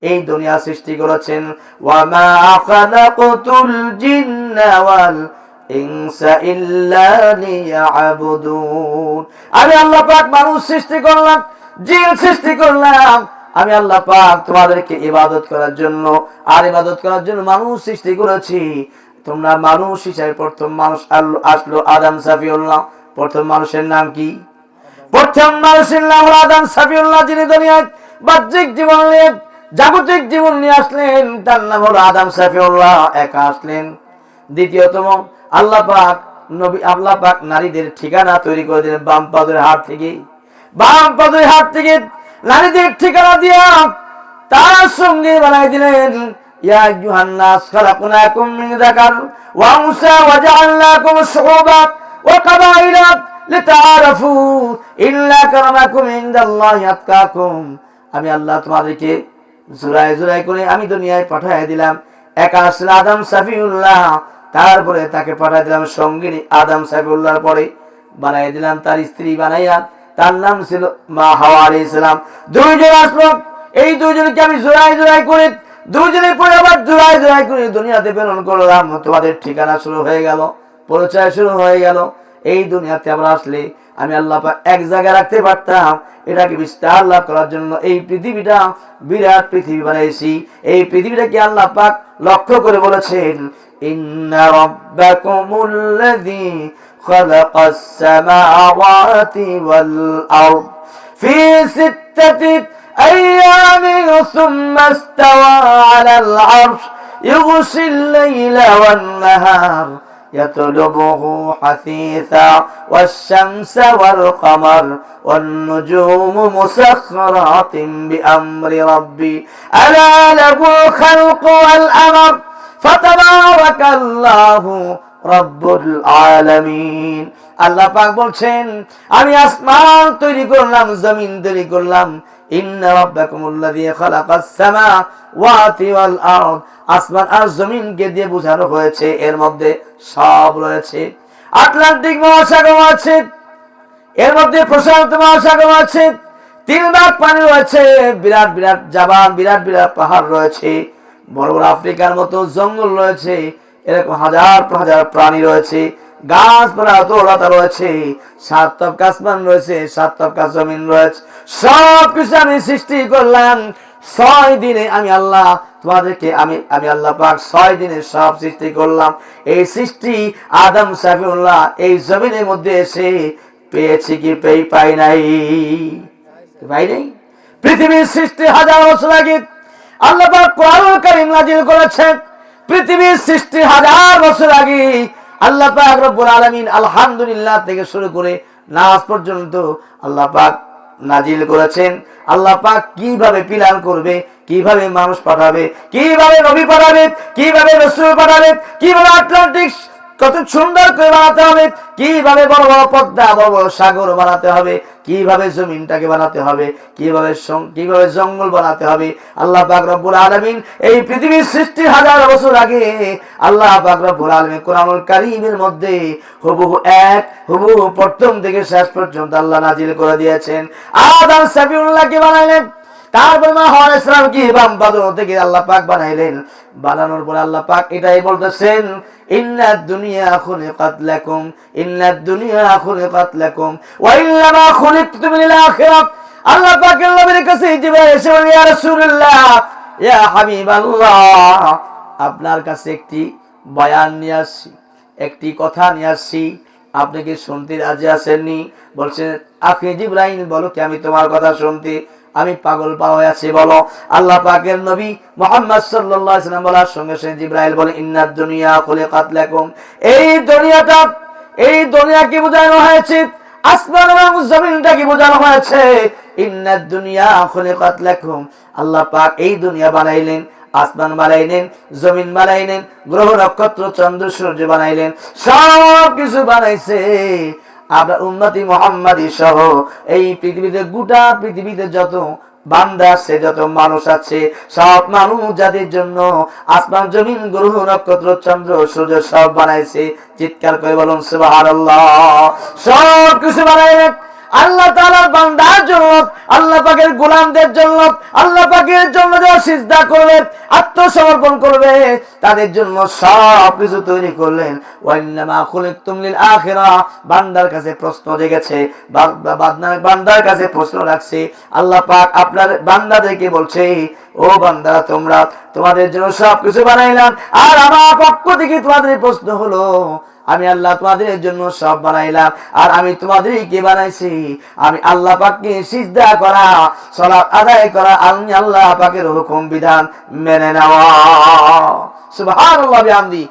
এই দুনিয়া সৃষ্টি করেছেন। ওয়া মা খালাকাতুল জিন্না ওয়াল ইনসা ইল্লা লিয়াবুদুন। আমি আল্লাহ পাক মানুষ সৃষ্টি করলাম, জিন সৃষ্টি করলাম, আমি আল্লাহ পাক তোমাদেরকে ইবাদত করার জন্য, আর ইবাদত করার জন্য মানুষ সৃষ্টি করেছি। তোমরা মানুষ হিসেবে প্রথম মানুষ আসলো আদম সাফিউল্লাহ। প্রথম মানুষের নাম কি? প্রথম মানুষের নাম আদম সাফিউল্লাহ, যিনি দুনিয়ায় বাহ্যিক জীবন নিয়ে, জাগতিক জীবন নিয়ে আসলেন, তার নাম হলো আদম সাফিউল্লাহ, একা আসলেন। দ্বিতীয়তম আল্লাহ পাক নবী, আল্লাহ পাক নারীদের ঠিকানা তৈরি করে দিলেন বাম পাদের হাত থেকে। বাম পাদের হাত থেকে নারীদের ঠিকানা দিয়া তার সঙ্গে বানাই দিলেন, ইয়া আইয়ুহান নাস খালাকনাকুম মিন যাকার ওয়া উনসা ওয়া জাআলনাকুম শুউবান ওয়া কাবাইলা লিতাআরাফু ইন্না আক্রামাকুম ইনদাল্লাহি আতকাকুম। আমি আল্লাহ তোমাদেরকে জোড়ায় জোড়ায় করে আমি দুনিয়ায় পাঠিয়ে দিলাম। একা আসলে আদম সাফিউল্লাহ, তারপরে তাকে পাঠিয়ে দিলাম সঙ্গিনী আদম সাফিউল্লাহর পরে বানাই দিলাম তার স্ত্রী বানাইয়া, তার নাম ছিল মা হাওয়া আলাইহিস সালাম। দুইজন আসলো, এই দুইজনকে আমি জোড়ায় জোড়ায় করে, দুইজনের পরে আবার জোড়ায় জোড়ায় করে দুনিয়াতে প্রেরণ করলাম। তোমাদের ঠিকানা শুরু হয়ে গেল, পরিচয় শুরু হয়ে গেল। এই দুনিয়াতে আবার আসলে আমি আল্লাহ পাক এক জায়গায় রাখতে পারতাম, এটাকে বিস্তার লাভ করার জন্য এই পৃথিবীটা বিরাট পৃথিবী বানাইছি। এই পৃথিবীটাকে আল্লাহ পাক লক্ষ্য করে বলেছেন, ইন্না রাব্বাকুমুল্লাযী খালাকাস সামাওয়াতি ওয়াল আরদ ফি সিত্তাতি আইয়ামিন সুম্মা ইসতাওয়া আলাল আরশ ইউগশিল লাইলা ওয়ান নাহার يطلبه حثيثا والشمس والقمر والنجوم مسخرات بأمر ربي ألا له الخلق والأمر فتبارك الله رب العالمين। আল্লাহ পাক বলছেন, আমি আসমান তৈরি করলাম, জমিন তৈরি করলাম। ইন্না রাব্বাকুমুল্লাযী খালাকাস সামাওয়াতি ওয়াল আরদ, আসমান আর জমিনকে দিয়ে বোঝানো হয়েছে এর মধ্যে সব রয়েছে। আটলান্টিক মহাসাগর আছে, এর মধ্যে প্রশান্ত মহাসাগর আছে, 3 ভাগ পানি রয়েছে, বিরাট বিরাট জাবাল, বিরাট বিরাট পাহাড় রয়েছে, বড় বড় আফ্রিকার মতো জঙ্গল রয়েছে, এরকম হাজার হাজার প্রাণী রয়েছে, গাছপালা তরুলতা রয়েছে, 7 তবকা আসমান রয়েছে, 7 তবকা জমিন রয়েছে। সব কিছু আমি সৃষ্টি করলাম 6 দিনে। আমি আল্লাহ তোমাদেরকে আমি আল্লাহ পাক 6 দিনে সব সৃষ্টি করলাম। এই সৃষ্টি আদম সাফিউল্লাহ এই জমিনের মধ্যে এসে পেয়েছি কি পাই নাই? পাই নাই। পৃথিবীর সৃষ্টি হাজার বছর আগে আল্লাহ পাক কোরআনুল কারীম নাযিল করেছেন। পৃথিবীর সৃষ্টি হাজার বছর আগে আল্লাহ পাক রব্বুল আলামিন আলহামদুলিল্লাহ থেকে শুরু করে নাস পর্যন্ত আল্লাহ পাক নাজিল করেছেন। আল্লাহ পাক কিভাবে প্ল্যান করবে, কিভাবে মানুষ পাঠাবে, কিভাবে নবী পাঠাবে, কিভাবে রাসূল পাঠাবে, কিভাবে আটলান্টিক কত সুন্দর করে বানাতে হবে, কিভাবে বড় বড় পদ্মা, বড় বড় সাগর বানাতে হবে, কিভাবে জমিনটাকে বানাতে হবে, কিভাবে জঙ্গল বানাতে হবে। আল্লাহ পাক রব্বুল আলামিন এই পৃথিবীর সৃষ্টি হাজার বছর আগে আল্লাহ পাক রব্বুল আলামিন কোরআনুল কারীমের মধ্যে হুবহু প্রথম থেকে শেষ পর্যন্ত আল্লাহ নাজিল করে দিয়েছেন। আদম সাফিউল্লাহকে বানাইলেন, তারপর মা হাওয়া আলাইহিস সালাম কি বাম পাদর থেকে আল্লাহ পাক বানাইলেন। বানানোর পর আল্লাহ পাক এটাই বলতেছেন, ইন্নাদ দুনিয়া খুলিকাত লাকুম, ইন্নাদ দুনিয়া খুলিকাত লাকুম ওয়া ইন্নামা খুলিকতুম লিল আখিরাহ। আল্লাহ পাকের নবীর কাছে জিবরাইল এসে বলে, ইয়া রাসূলুল্লাহ, ইয়া হাবিবাল্লাহ, আপনার কাছে একটি বয়ান নিয়ে আসছি, একটি কথা নিয়ে আসছি, আপনি কি শুনতে রাজি আছেননি? বলছেন, আখি জিবরাইল, বলো কি আমি তোমার কথা শুনতে আমি পাগল পাওয়া হয়ে আছি, বলো। আল্লাহ পাকের নবী মুহাম্মদ সাল্লাল্লাহু আলাইহি ওয়াসাল্লাম বলার সঙ্গে সঙ্গে জিবরাইল বলে, ইন্নাদ দুনিয়া খুলিকাত লাকুম, এই দুনিয়াকে বোঝানো হয়েছে, আসমান এবং জমিনটাকে বোঝানো হয়েছে। ইন্নাদ দুনিয়া খুলিকাত লাকুম, আল্লাহ পাক এই দুনিয়া বানাইলেন, আসমান বানাইলেন, জমিন বানাইলেন, গ্রহ নক্ষত্র চন্দ্র সূর্য বানাইলেন, সব কিছু বানাইছে আপনার উম্মতি মুহাম্মাদী সহ এই পৃথিবীতে, গোটা পৃথিবীতে যত বান্দা আছে, যত মানুষ আছে, সব মানুষ যাদের জন্য আসমান জমিন গ্রহ নক্ষত্র চন্দ্র সূর্য সব বানাইছে। চিৎকার করে বলুন সুবহানাল্লাহ। সব কিছু বানাইলেন। আল্লাহ তাআলার বান্দার জন্য, আল্লাহ পাকের গোলামদের জন্য, আল্লাহ পাকের জন্য যারা সিজদা করবে, আত্মসমর্পণ করবে, তাদের জন্য সব কিছু তৈরি করলেন। ওয়ান্নামা খুলিকতুম লিল আখিরাহ, বান্দার কাছে প্রশ্ন জেগেছে, বান্দার কাছে প্রশ্ন রাখছে আল্লাহ পাক আপনার বান্দাদেরকে বলছে, ও বান্দা তোমরা, তোমাদের জন্য সব কিছু বানাইলাম, আর আমার পক্ষ থেকে তোমাদের প্রশ্ন হলো, আমি আল্লাহ তোমাদের জন্য সব বানাইলাম, আর আমি তোমাদেরকে বানাইছি আমি আল্লাহ পাককে সিজদা করা, সালাত আদায় করা, আমি আল্লাহ পাকের হুকুম বিধান মেনে নেওয়া। সুবহানাল্লাহ বিহামদি।